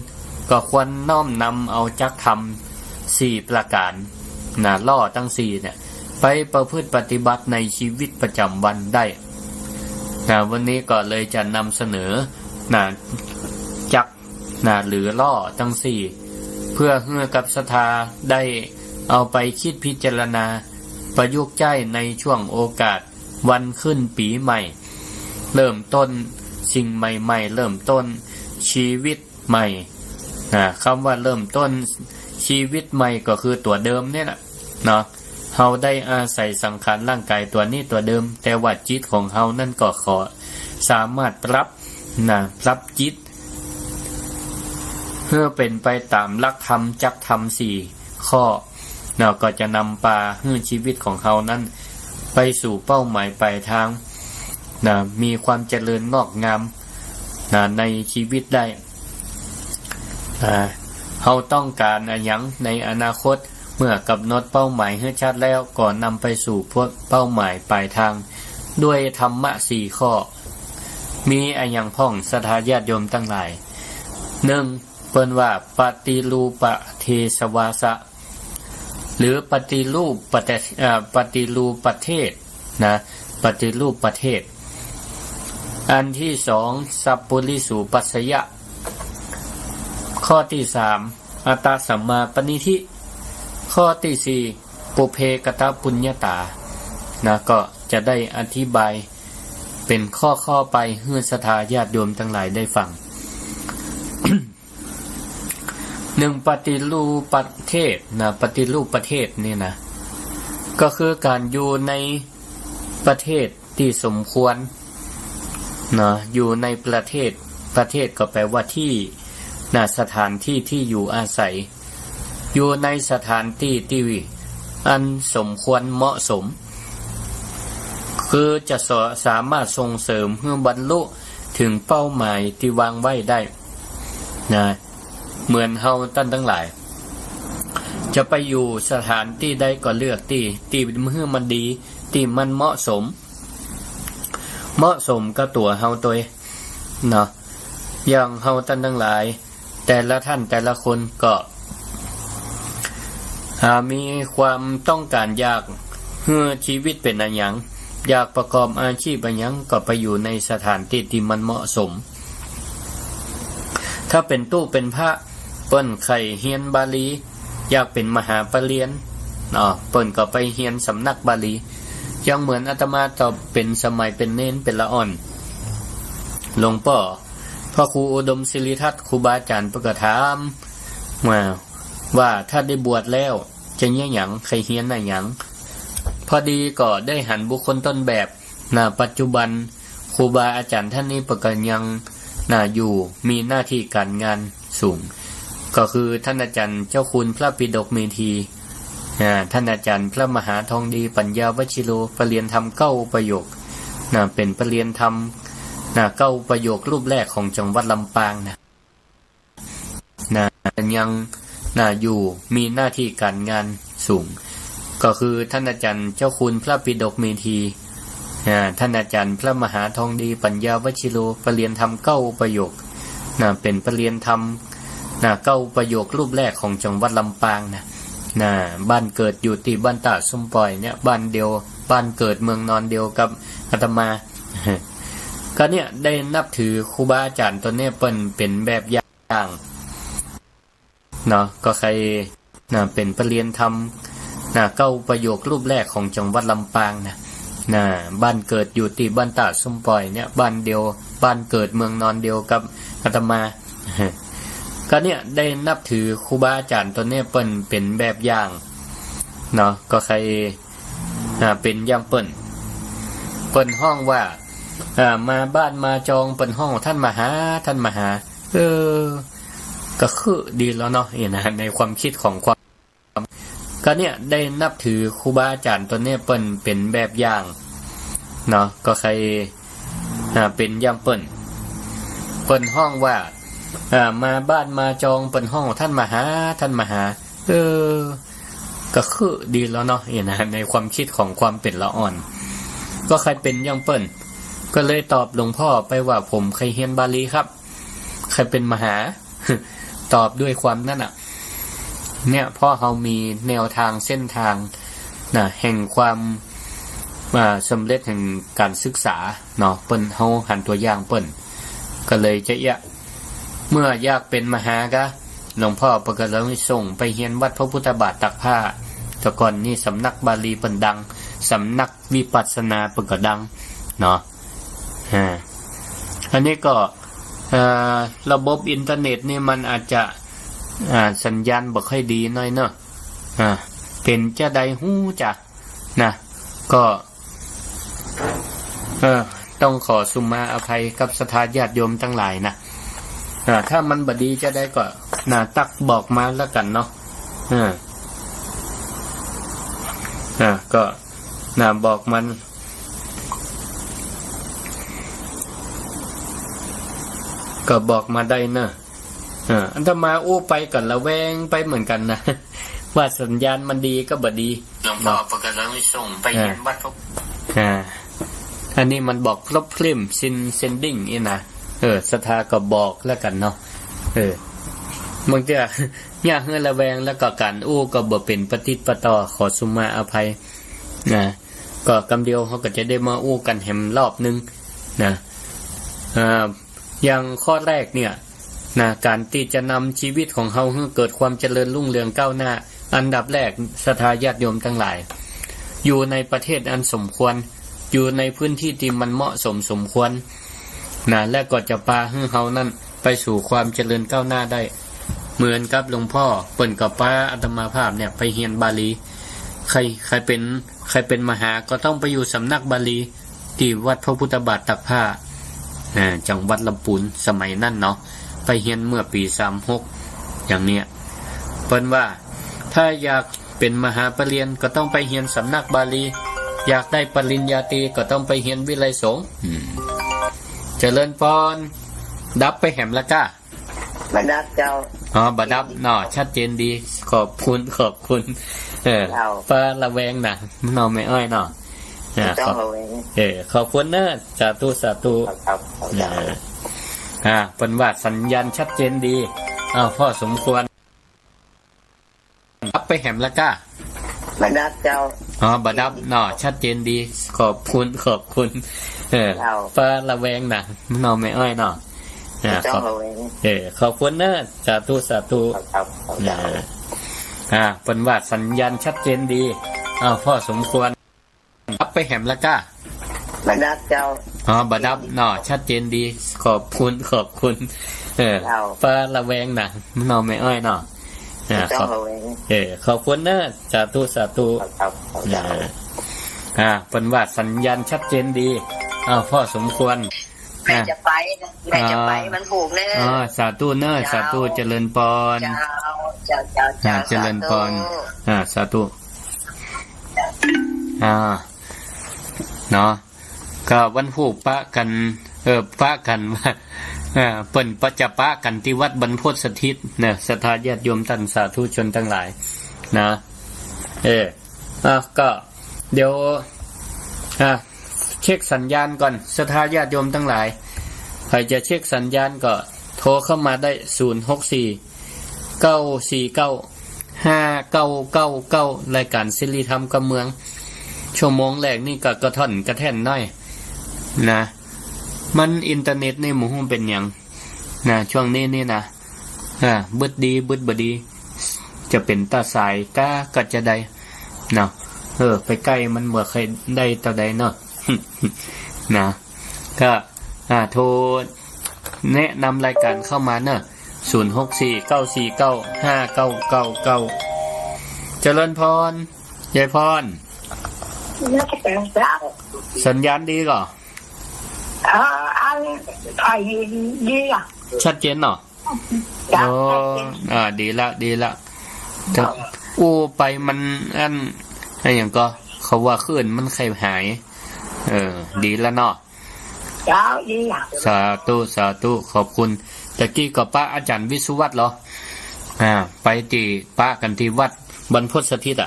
ก็ควรน้อมนำเอาจักธรรม4ประการล้อทั้ง4เนี่ยไปประพฤติปฏิบัติในชีวิตประจำวันได้วันนี้ก็เลยจะนำเสนอจักหรือล้อทั้ง4เพื่อให้กับศรัทธาได้เอาไปคิดพิจารณาประยุกต์ใช้ในช่วงโอกาสวันขึ้นปีใหม่เริ่มต้นสิ่งใหม่ๆเริ่มต้นชีวิตใหม่คำว่าเริ่มต้นชีวิตใหม่ก็คือตัวเดิมเนี่ยแหละเนาะเฮาได้อาศัยสังขารร่างกายตัวนี้ตัวเดิมแต่ว่าจิตของเฮานั่นก็ขอสามารถปรับจิตเพื่อเป็นไปตามหลักธรรมจักธรรม4ข้อก็จะนำพาให้ชีวิตของเฮานั้นไปสู่เป้าหมายปลายทางมีความเจริญงอกงามในชีวิตได้เฮาต้องการอะไรหยังในอนาคตเมื่อกำหนดเป้าหมายให้ชัดแล้วก่อนนำไปสู่เป้าหมายปลายทางด้วยธรรมะ4ข้อมีอะไรหยังพ้องศรัทธาญาติโยมทั้งหลาย1เปิ้นว่าปฏิรูปเทสวาสะหรือปฏิรูปประเทศปฏิรูปประเทศอันที่2สัพพุริสูปัสสยะข้อที่3อัตตสัมมาปณิธิข้อที่4ปุเพกตปุญญาตาก็จะได้อธิบายเป็นข้อไปให้ศรัทธาญาติโยมทั้งหลายได้ฟัง 1ปฏิรูปประเทศปฏิรูปประเทศนี่ก็คือการอยู่ในประเทศที่สมควรอยู่ในประเทศก็แปลว่าที่สถานที่ที่อยู่อาศัยอยู่ในสถานที่ที่อันสมควรเหมาะสมคือจะสามารถส่งเสริมให้บรรลุถึงเป้าหมายที่วางไว้ได้เหมือนเฮาท่านทั้งหลายจะไปอยู่สถานที่ใดก็เลือกที่เมื่อมันดีที่มันเหมาะสมกับตัวเฮาตัวอย่างเฮาท่านทั้งหลายแต่ละท่านแต่ละคนก็มีความต้องการอยากให้ชีวิตเป็นอะไรหยังอยากประกอบอาชีพอะไรหยังก็ไปอยู่ในสถานที่ที่มันเหมาะสมถ้าเป็นตู้เป็นพระเปิ้นไข่เฮียนบาลีอยากเป็นมหาปรริญญาเปิ้นก็ไปเฮียนสำนักบาลียังเหมือนอาตมาตอบเป็นสมัยเป็นเน้นเป็นละอ่อนหลวงพ่อพระครูอุดมศิริทัตน์ครูบาอาจารย์ประกาศถามว่าถ้าได้บวชแล้วจะเฮียนหยังใครเฮียนน่ะหยังพอดีก็ได้หันบุคคลต้นแบบปัจจุบันครูบาอาจารย์ท่านนี้ประกาศยังอยู่มีหน้าที่การงานสูงก็คือท่านอาจารย์เจ้าคุณพระปิฎกเมธีท่านอาจารย์พระมหาทองดีปัญญาวชิโรปรริญญาธรรม9ประโยคเป็นปรริญญาธรรม9ประโยครูปแรกของจังหวัดลำปางยังอยู่มีหน้าที่การงานสูงก็คือท่านอาจารย์เจ้าคุณพระปิฎกเมธีท่านอาจารย์พระมหาทองดีปัญญาวชิโรปรริญญาธรรม9ประโยคเป็นปรริญญาธรรม9ประโยครูปแรกของจังหวัดลำปางบ้านเกิดอยู่ที่บ้านตาดส้มปล่อยเนี่ยบ้านเดียวบ้านเกิดเมืองนอนเดียวกับอาตมา ก็เนี่ยได้นับถือครูบาอาจารย์ตัวนี้เป็นแบบอย่างก็ใครเป็นปรริญญาธรรม9ประโยครูปแรกของจังหวัดลำปางบ้านเกิดอยู่ที่บ้านตาดส้มปล่อยเนี่ยบ้านเดียวบ้านเกิดเมืองนอนเดียวกับอาตมา ก็เนี่ยได้นับถือครูบาอาจารย์ตัวนี้เป็นแบบอย่างก็ใครเป็นอย่างเปิ้นห้องว่ามาบ้านมาจองเปิ้นห้องท่านมาหาก็คือดีแล้วในความคิดของความก็เนี่ยได้นับถือครูบาอาจารย์ตัวนี้เป็นแบบอย่าง เนาะก็ใครเป็นอย่างเปิ้นห้องว่ามาบ้านมาจองเปิ้นห้องท่านมาหาก็คือดีแล้วเนาะนะในความคิดของความเป็นละอ่อนก็ใครเป็นอย่างเปิ้นก็เลยตอบหลวงพ่อไปว่าผมเคยเรียนบาลีครับใครเป็นมหา ตอบด้วยความนั่นน่ะเนี่ยเพราะเรามีแนวทางเส้นทางแห่งความสำเร็จแห่งการศึกษาเนาะเปิ้นเฮาหันตัวอย่างเปิ้นก็เลยจะเมื่ออยากเป็นมหากะหลวงพ่อก็เลยส่งไปเรียนวัดพระพุทธบาทตักผ้าแต่ก่อนนี่สำนักบาลีเปิ้นดังสำนักวิปัสสนาเปิ้นก็ดังเนาะอันนี้ก็ระบบอินเทอร์เน็ตนี่มันอาจจะสัญญาณบ่ค่อยดีหน่อยเนาะเป็นจะใดฮู้จ้ะนะก็ต้องขอสุมาอภัยกับศรัทธาญาติโยมทั้งหลายนะถ้ามันบ่ดีจะได้ก็ตักบอกมาแล้วกันเนาะก็บอกมันก็บอกมาได้เนอะอันตมาอู้ไปกันละแวงไปเหมือนกันนะว่าสัญญาณมันดีก็บ่ดีหลวงพ่อประกาศแล้วส่งไปเห็นวัดพบอันนี้มันบอกลบคลิมเซนดิ้งนี่นะศรัทธาก็บอกแล้วกันเนาะบางทียากเฮือละแวงแล้วก็การอู้ก็บ่เป็นปฏิปต่อขอสุมาอภัยก็กำเดียวเขาก็จะได้มาอู้กันแหมรอบนึงนะอย่างข้อแรกเนี่ยการที่จะนำชีวิตของเฮาให้เกิดความเจริญรุ่งเรืองก้าวหน้าอันดับแรกศรัทธาญาติโยมทั้งหลายอยู่ในประเทศอันสมควรอยู่ในพื้นที่ที่มันเหมาะสมควรและก็จะพาให้เฮานั้นไปสู่ความเจริญก้าวหน้าได้เหมือนกับหลวงพ่อเปิ้นกับป้าอาตมาภาพเนี่ยไปเรียนบาลีใครเป็นมหาก็ต้องไปอยู่สำนักบาลีที่วัดพระพุทธบาทตักผ้าจังหวัดลำพูนสมัยนั้นเนาะไปเรียนเมื่อปี36อย่างเนี้ยเปิ้นว่าถ้าอยากเป็นมหาปรริญญาก็ต้องไปเรียนสำนักบาลีอยากได้ปริญญาตรีก็ต้องไปเรียนวิไลสงฆ์เจริญพรดับไปแหมละก้าบัดับเจ้าบัดับเนาะชัดเจนดีขอบคุณป้าละแวงน่ะเนาะไม่อ้อยเนาะขอบคุณนะสาธุครับเป็นว่าสัญญาณชัดเจนดีพ่อสมควรรับไปแหมละก้าบัดับเจ้าบัดับเนาะชัดเจนดีขอบคุณป้าละแวงน่ะเนาะไม่อ้อยเนาะขอบคุณนะสาธุครับเป็นว่าสัญญาณชัดเจนดีพ่อสมควรรับไปแหมละก้าบัดับเจ้าบัดับเนาะชัดเจนดีขอบคุณป้าละแวงน่ะเนาะไม่อ้อยเนาะขอบคุณนะสาธุครับเป็นว่าสัญญาณชัดเจนดีพ่อสมควรแม่จะไปมันผูกเนอะสาธุเนอะสาธุเจริญพรเจริญพรสาธุเนาะก็วันผูกปะกันปะกันว่าเปิ้นประจะปะกันที่วัดบรรพตสถิตนะศรัทธาญาติโยมท่านสาธุชนทั้งหลายนะก็เดี๋ยวเช็คสัญญาณก่อนศรัทธาญาติโยมทั้งหลายใครจะเช็คสัญญาณก็โทรเข้ามาได้064 949 5999รายการศิริธรรมกับเมืองชั่วโมงแรกนี่ก็กระท่อนกระแท่นน้อยนะมันอินเทอร์เน็ตในหมู่ห้องเป็นอย่างช่วงนี้นี่นะบึดดีบึดบดีจะเป็นตาสายก็จะได้เนาะไปใกล้มันเมื่อเคยได้ต่อใดเนาะนะก็โทรแนะนำรายการเข้ามาเนาะ064 949 5999เจริญพรยายพรสัญญาณดีก่อดีอ่ะชัดเจนเนาะดีละอู้ไปมันอันอย่างก็เขาว่าคลื่นมันใครหาย ดีแล้วเนาะ เจ้าดีอ่ะ สาธุขอบคุณตะกี้ก็ป้าอาจารย์วิสุวัตรเหรอไปที่ป้ากันที่วัดบรรพตสถิต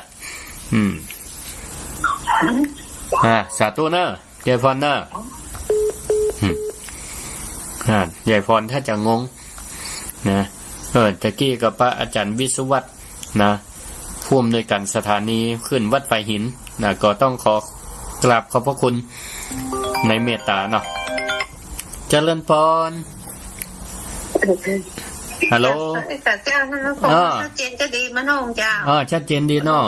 สาธุเนอะยายพรเนอะยายพรถ้าจะงงนะตะกี้กับป้าอาจารย์วิสุวัตรนะผู้อำนวยการสถานีขึ้นวัดไฟหินนะก็ต้องขอกราบขอบพระคุณในเมตตาเนาะเจริญพรฮัลโหลแต่เจ้าชัดเจนจะดีมะน้องเจ้าชัดเจนดีเนาะ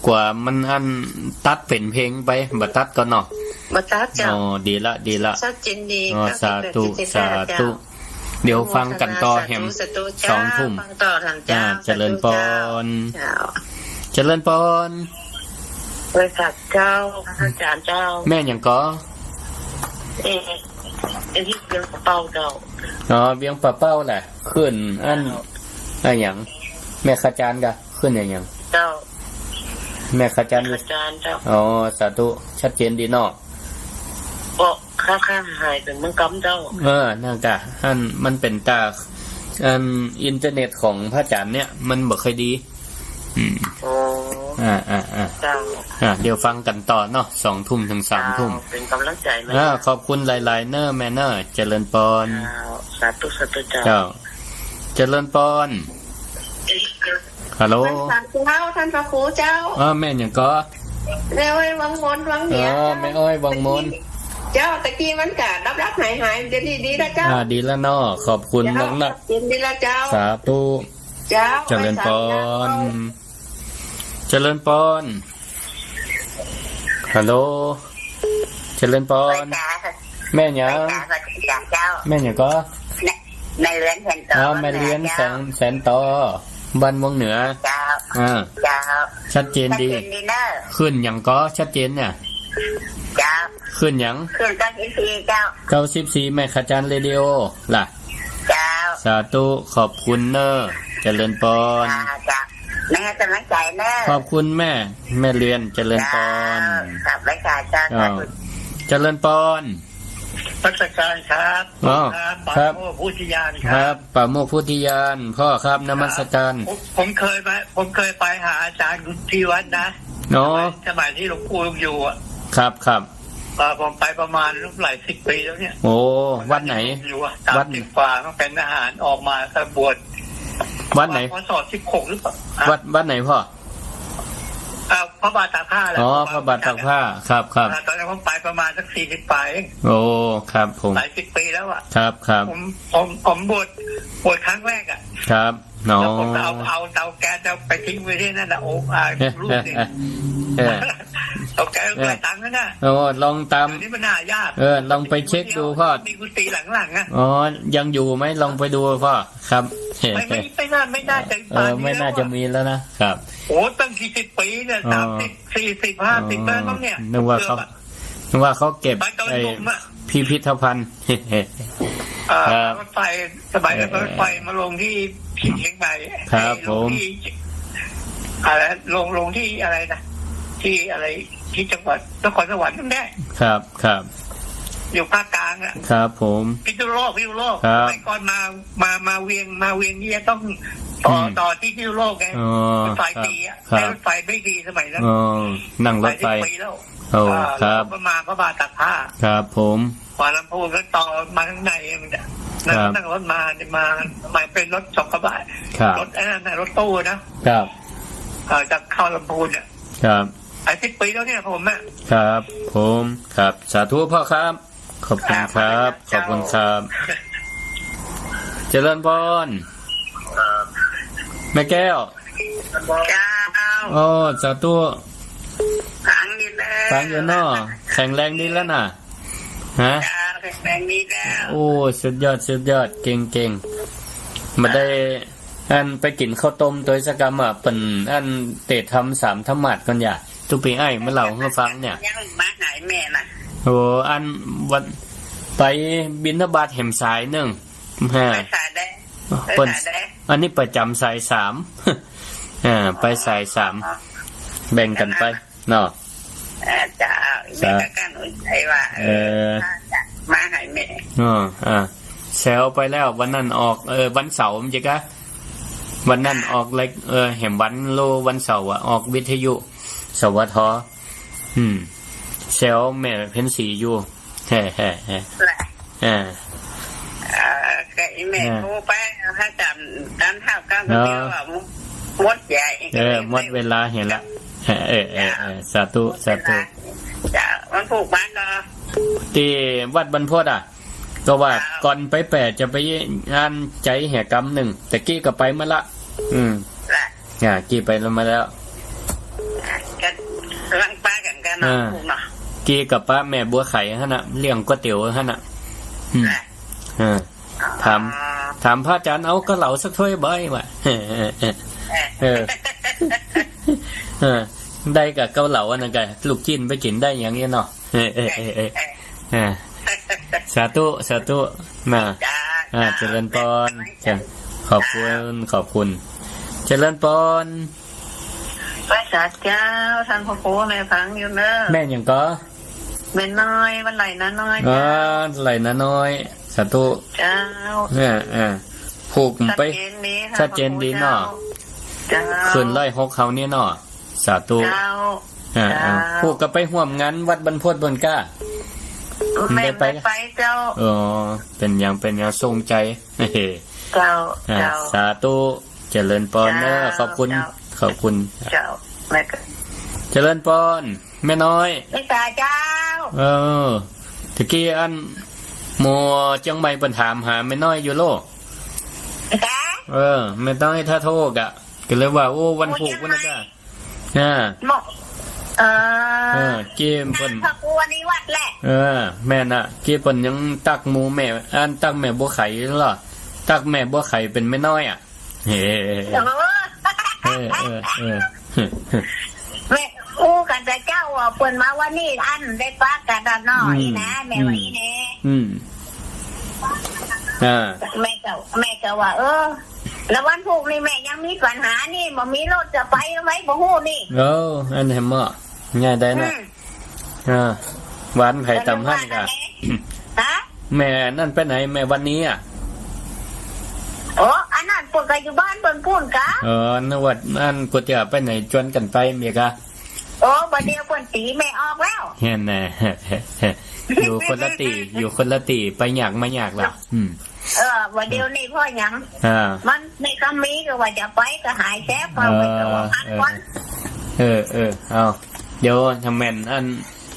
กว่ามันอันตัดเป็นเพลงไปบัตัดก็เนาะบัตัดเจ้าดีละชัดเจนดีสาธุเดี๋ยวฟังกันต่อแฮม2 ทุ่มเจริญพรเจริญพรบริษัทเจ้าอาจารย์เจ้าแม่ยังก็ที่เวียงปะเป้าเจ้าเวียงปะเป้าแหละขึ้นอันอย่างแม่ขจารย์กะขึ้นอย่างเจ้าแม่ขจารย์เจ้าสาธุชัดเจนดีเนาะก็ค่าหายเป็นเมืองกำเจ้านั่นกะอันมันเป็นตาอินเทอร์เน็ตของพระอาจารย์เนี่ยมันบ่ค่อยดีเดี๋ยวฟังกันต่อเนาะ2 ทุ่มถึง3 ทุ่มเป็นกำลังใจนะขอบคุณหลายๆเนอร์แม่เนอร์เจริญพรสาธุเจ้าเจริญพรฮัลโหลท่านพระครูเจ้าแม่ยังก็แม่อ้อยวังมนวังเหนียวแม่อ้อยวังมนเจ้าตะกี้มันกะรับหายเดี๋ยวนี้ดีแล้วเจ้าดีแล้วเนาะขอบคุณนักดีแล้วเจ้าสาธุเจ้าเจริญพรเจริญพรฮัลโหลเจริญพรแม่ยังแม่ยังก็แม่เลี้ยนแสนต่อแม่เลี้ยนแสนต่อบ้านเมืองเหนือเจ้าชัดเจนดีขึ้นอย่างก็ชัดเจนเนี่ยเจ้าขึ้นอย่างขึ้น94เจ้า94แม่ขจารย์เรดิโอล่ะเจ้าสาธุขอบคุณเนอเจริญพรแม่กำลังใจเนอขอบคุณแม่เรียนเจริญพรครับไว้ค่ะเจ้าเจริญพรพัฒการครับครับป่าโมกพุทธิยานครับป่าโมกพุทธิยานพ่อครับนมัสการผมเคยไปหาอาจารย์ที่วัดนะสมัยที่หลวงปู่อยู่ครับผมไปประมาณหลาย10 ปีแล้วเนี่ยโอ้วัดไหนวัดป่าต้องเป็นทหารออกมาตะบวชวัดไหนพศ16หรือเปล่าวัดไหนพ่อพระบาทตากผ้าแหละพระบาทตากผ้าครับตอนนั้นผมไปประมาณสัก40 ปีโอ้ครับผมหลาย10 ปีแล้วครับผมบวชครั้งแรกครับแล้วผมเอาเตาแก๊สจะไปทิ้งไว้ที่นั่นรูปนึงเตาแก๊สไปตังค์นั่นนะลองตามนี่มันน่ายากลองไปเช็คดูพ่อมีกุฏิหลังยังอยู่ไหมลองไปดูพ่อครับไม่น่าจะไม่น่าจะมีแล้วนะครับโอ้ตั้ง40 ปีเนี่ย30 40 50แล้วมั้งเนี่ยนึกว่าเขาเก็บไอ้พิพิธภัณฑ์รถไฟสมัยรถไฟมาลงที่เชียงใหม่ครับผมอะไรลงที่อะไรนะที่อะไรที่จังหวัดนครสวรรค์นั่นแหละครับอยู่ภาคกลางครับผมพิษณุโลกไปก่อนมาเวียงนี่ต้องต่อที่พิษณุโลกไงรถไฟดีรถไฟไม่ดีสมัยนั้นนั่งรถไฟแล้วครับมาพระบาทตากผ้าครับผมหัวลำโพงก็ต่อมาข้างในนั่งรถมาเป็นรถ2 กระบะรถรถตู้นะครับจากเข้าลำพูนครับ10 ปีแล้วเนี่ยผมครับผมครับสาธุพ่อครับขอบคุณครับขอบคุณครับเจริญพรแม่แก้วสาธุฟังอยู่เนาะแข็งแรงดีแล้วน่ะฮะแข็งดีแล้วโอ้สุดยอดเก่งมาได้อันไปกินข้าวต้มโดยสกรรมเป็นอันเตะทำ3 ธรรมะกันอย่าทุกปีไอ้มาเล่าให้ฟังเนี่ยยังมาไหนแม่น่ะโอ้อันวันไปบิณฑบาตแห่มสาย1ไปสายได้อันนี้ประจำสาย3ไปสาย3แบ่งกันไปเนาะจ้า แม่ก็กันใจว่ามาให้แม่แซวไปแล้ววันนั้นออกวันเสาร์มั้งจ๊ะวันนั้นออกเล็กแห่งวันเสาร์ออกวิทยุสวทแซวแม่เพ็ญศรีอยู่แฮ่แม่โทรไปถ้าจำตามท่าก้าวเดียวมดใหญ่หมดเวลาเห็นละสาธุจะมันผูกบ้านก็ที่วัดบรรพตก็ว่าก่อนไป8จะไปงานใจแห่กรรมหนึ่งแต่กี้ก็ไปมาละกี้ไปมาแล้วกันกำลังป้ากันเนาะกี้กับป้าแม่บัวไข่ฮะน่ะเลี้ยงก๋วยเตี๋ยวฮะน่ะถามพระอาจารย์เอากระเหลาสักถ้วยบ่อยว่ะได้กับเกาเหลาอันนั้นก็ลูกจิ้นไปกินได้อย่างนี้เนาะสาธุนะเจริญพรขอบคุณเจริญพรพระสาเจ้าท่านพ่อครูแม่ฟังอยู่เนอะแม่ยังก็แม่น้อยวันไหลนะน้อยไหลนะน้อยสาธุเจ้าผูกไปชัดเจนดีเนาะคืน106เขาเนี่ยเนาะสาธุผูกก็ไปห่วมงานวัดบรรพตบนก้าไม่ไปเจ้าเป็นอย่างทรงใจเจ้าสาธุเจริญพรเนอะขอบคุณเจ้าแม่เจริญพรแม่น้อยแม่ตาเจ้าตะกี้อันโมจังใหม่ปัญถามหาแม่น้อยอยู่โลกแม่น้อยถ้าโทษก็เลยว่าโอ้วันผูกวันนั้นเกมเพิ่นพักวันนี้วัดแหละแม่น่ะเกมเพิ่นยังตักหมูแม่ตักแม่บัวไข่เหรอตักแม่บัวไข่เป็นแม่น้อยแม่อู้กันแต่เจ้าเพิ่นมาวันนี้อันได้ปากกันน้อยนะแม่วันนี้แน่แม่ก็ว่าแล้ววันพรุ่งนี้แม่ยังมีปัญหานี่บ่มีรถจะไปไหมบ่ฮู้นี่อันแฮมเมอร์ง่ายได้นะวันไผ่ตำหั่นกะแม่นั่นไปไหนแม่วันนี้อันนั้นปวดกันอยู่บ้านเพิ่นพูนกะนวัดนั่นกูจะไปไหนจวนกันไปเมียกะบ่เดียวเพิ่นตีแม่ออกแล้วเห็นแน่อยู่คนละตีไปยากไม่ยากล่ะวันเดียวนี่พ่อยังมันในคำมีก็ว่าจะไปก็หายแซ่บมาไปก็ว่าพันวันเอาเดี๋ยวทำแม่นอัน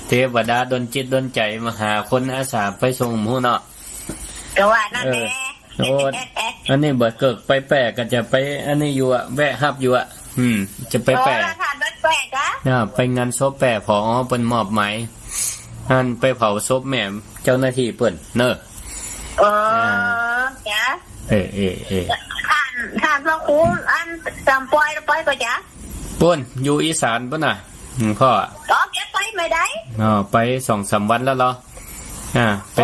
เทวดาดลจิตดลใจมาหาคนอาสาไปส่งหมู่เนาะก็ว่านั่นแหละอันนี้บ่เกิกไปแปะก็จะไปอันนี้อยู่แวะฮับอยู่จะไปแปะไปงานศพแปะผอเปิ้นมอบหมายอันไปเผาศพแม่เจ้าหน้าที่เปิ้นเนอะจ้ะท่านพระครูอันจำปล่อยไปก็จ้ะป่นอยู่อีสานป่ะน่ะพ่อแกไปไม่ได้ไป 2-3 วันแล้วเหรอไ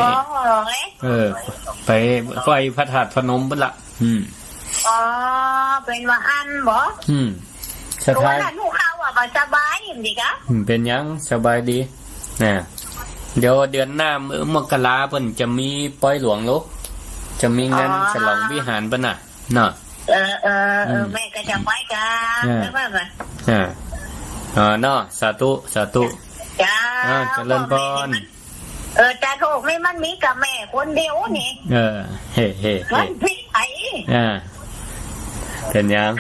ปไปพระธาตุพนมป่ะล่ะเป็นว่าอันบ่สถานลูกเขาสบายอย่างดีกะเป็นยังสบายดีเดี๋ยวเดือนหน้ามกราเพิ่นจะมีปอยหลวงลูกจะมีงานฉลองวิหารป่ะน่ะเนาะแม่ก็จะไปกันไม่ว่าไงเนาะสาธุจ้าเจริญพรจ้าโทษไม่มันมีกับแม่คนเดียวนี่เฮ้มันพี่ไอ้เป็นยัง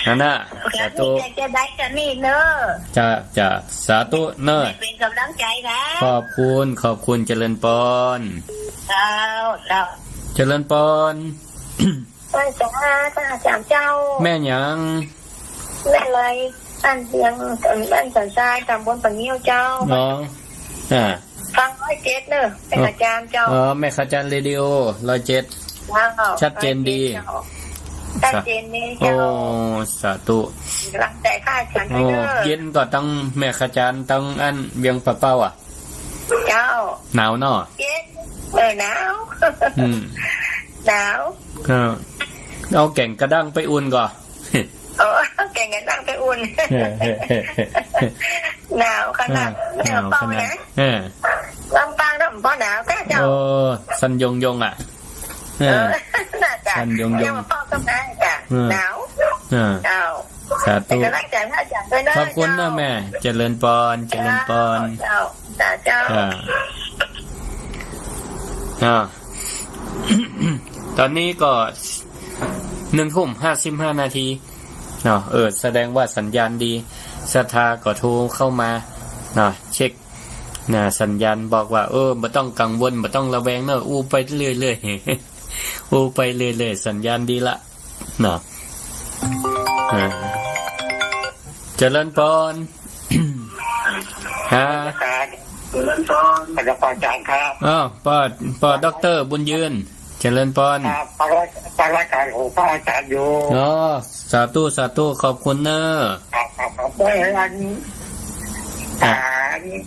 นั่นน่ะสาธุจะได้กันนี่เนอะจะสาธุเนอะเป็นกำลังใจนะขอบคุณเจริญพรเจริญพรจ้าอาจารย์เจ้าแม่ยังแม่เลยอันเสียงอันสันทรายตำบลปะเงี้ยวเจ้าฟัง107เนอะเป็นอาจารย์เจ้าแม่อาจารย์เรดิโอ107ชัดเจนดีชัดเจนดีเจ้าสาธุหลังใจข้าฉันไปเด้อเย็นก็ต้องแม่อาจารย์ต้องอันเวียงปะเป้าเจ้าหนาวเนาะเย็นหนาวเอาแก่งกระด้างไปอุ่นก่อนแก่งกระด้างไปอุ่น หนาวขนาดหนาวเปล่านะลำปางน้ำบ่หนาวแค่เจ้าโอ้สันยงอ่ะน่าจะยังมาป้องกันได้จ้ะหนาวเจ้าสาธุขอบคุณนะแม่เจริญพรเจริญพรเจ้าตอนนี้ก็1:55 นาทีเนาะแสดงว่าสัญญาณดีศรัทธาก็โทรเข้ามาเนาะเช็คสัญญาณบอกว่าบ่ต้องกังวลบ่ต้องระแวงเนาะอู้ไปเรื่อยๆอู้ไปเรื่อยๆสัญญาณดีละเนาะเจริญพรเจริญพรอาจารย์ครับป้าดร.บุญยืนเจริญพรครับปรายการของพระอาจารย์อยู่สาธุขอบคุณเนอะครับไปอัน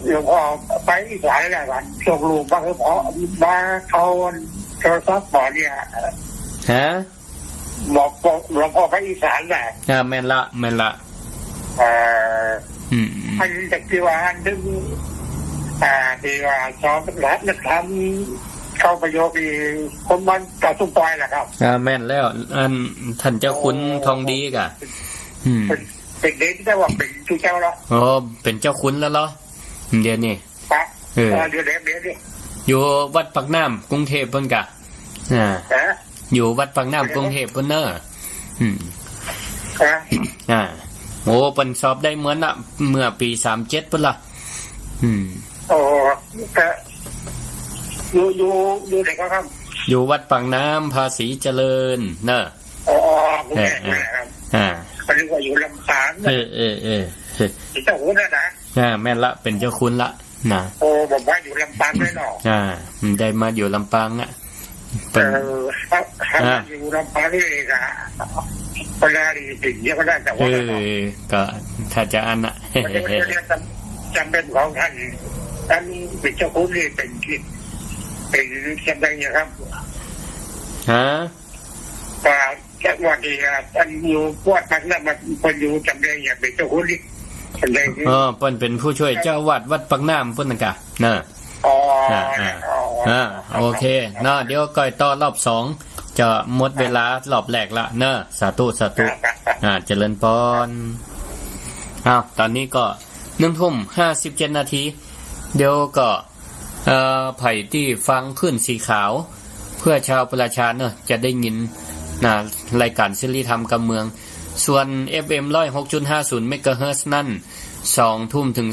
หลวงพ่อไปอีสานแล้วกันส่งลูกมาคือพอมาเขาโทรศัพท์บอกเนี่ยบอกหลวงพ่อไปอีสานแหละแม่นละอันจากที่ว่าดึงที่ว่าชอบรัฐทำเข้าประโยชน์คนมันต่อสุปอยแหละครับแม่นแล้วท่านเจ้าคุณทองดีกะเป็นเด็กที่ว่าเป็นเจ้าแล้วเป็นเจ้าคุณแล้วเหรอเดี๋ยวนี้เดี๋ยวอยู่วัดปากน้ำกรุงเทพเพิ่นกะอยู่วัดปากน้ำกรุงเทพเพิ่นเนอะโอ้เพิ่นสอบได้เหมือนน่ะเมื่อปี37เพิ่นล่ะอยู่ไหนครับอยู่วัดปากน้ำภาษีเจริญเนอะเขาเรียกว่าอยู่ลำปางเป็นเจ้าคุณนะแม่นละเป็นเจ้าคุณละนะบอกว่าอยู่ลำปางด้วยเนาะได้มาอยู่ลำปางอ่ะอยู่ลำปางนี่นะเวลาดีสิ่งเยอะก็ได้แต่ว่าก็ถ้าจะอันน่ะจำเป็นของท่านเป็นเจ้าคุณนี่เป็นจำเป็นนะครับว่าแค่วันนี้ท่านอยู่ปวดพักแล้วมันคนอยู่จำเป็นอย่างเป็นเจ้าคุณนี่เพิ่นเป็นผู้ช่วยเจ้าวัดปากน้ำเพิ่นน่ะกะเนอะโอเคเนาะเดี๋ยวก่อยต่อรอบ2จะหมดเวลารอบแรกละเนอะสาธุเจริญพรตอนนี้ก็1:57 นาทีเดี๋ยวก็ไผ่ที่ฟังขึ้นสีขาวเพื่อชาวประชาเนอะจะได้ยินรายการศิริธรรมกับเมืองส่วน FM 106.50 เมกะเฮิรตซ์นั่น 20:00 ถึง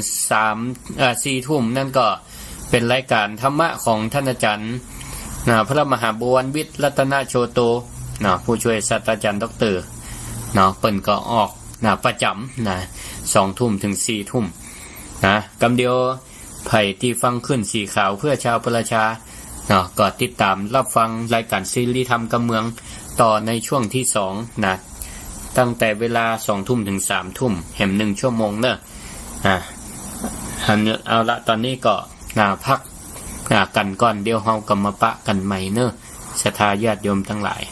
4:00 นั่นก็เป็นรายการธรรมะของท่านอาจารย์พระมหาบวรวิทย์รัตนโชโตผู้ช่วยศาสตราจารย์ดร.เปิ้นก็ออกประจำ20:00 ถึง 4:00 กำเดียวไผ่ที่ฟังขึ้นสีขาวเพื่อชาวประชาก็ติดตามรับฟังรายการศิริธรรมกับเมืองต่อในช่วงที่2ตั้งแต่เวลา 20:00 ถึง 3:00 แห่ม1ชั่วโมงเนอะเอาละตอนนี้ก็พักกันก่อนเดี๋ยวเฮาก็มาปะกันใหม่เนอะศรัทธาญาติโยมทั้งหลาย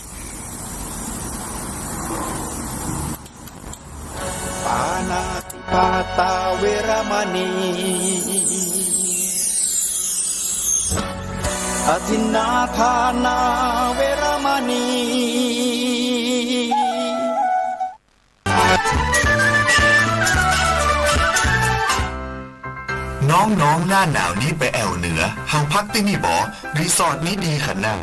ปานาติปาตาเวรมณีอทินนาทานาเวรมณีน้องหน้าหนาวนี้ไปแอวเหนือห้องพักที่นี่บ่รีสอร์ทนี้ดีขนาด